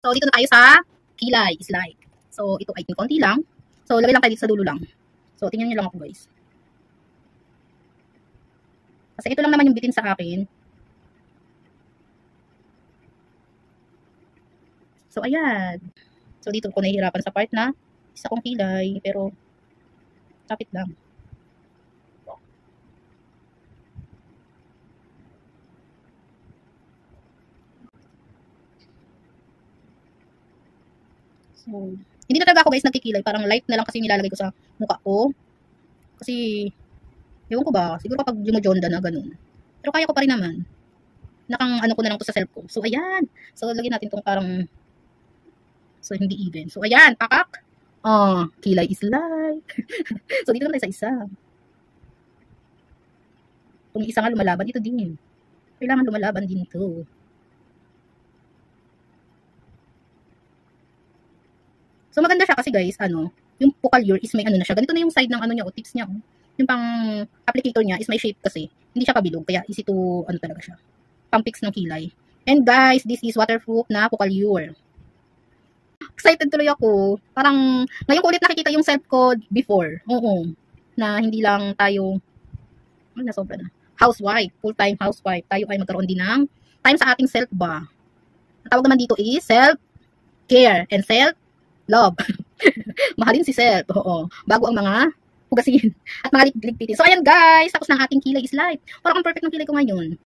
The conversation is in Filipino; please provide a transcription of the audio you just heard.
So, dito na tayo sa kilay, slide. So, ito ay konti lang. So, lagay lang tayo dito sa dulo lang. So, tingnan nyo lang ako guys. Kasi ito lang naman yung bitin sa akin. So, ayan. So, dito ko nahihirapan sa part na isa kong kilay. Pero, kapit lang. So, hindi na talaga ako guys nagkikilay. Parang light na lang kasi nilalagay ko sa mukha ko. Kasi, ewan ko ba, siguro kapag jumojonda na ganun. Pero kaya ko pa rin naman. Nakang ano ko na lang to sa self ko. So, ayan. So, lagyan natin tong parang, so, hindi even. So, ayan, pakak. Oh, kilay is light. So, dito naman tayo sa isa. Kung isa nga lumalaban, ito din. Kailangan lumalaban din to. So, maganda siya kasi guys, ano, yung Pukalure is may ano na siya. Ganito na yung side ng ano niya, o tips niya. Yung pang applicator niya is may shape kasi. Hindi siya pabilog, kaya easy to, ano talaga siya. Pang fix ng kilay. And guys, this is waterproof na Pukalure. Excited tuloy ako. Parang, ngayon ko ulit nakikita yung self ko before. Oo. Na hindi lang tayo, na sobra na. Housewife, full-time housewife. Tayo ay magkaroon din ng time sa ating self ba. Ang tawag naman dito is self-care and self-love. Mahalin si self. Oo. Bago ang mga hugasin at mga ligpitin. So, ayan guys. Tapos na ang ating kilay is life. Parang ang perfect ng kilay ko ngayon.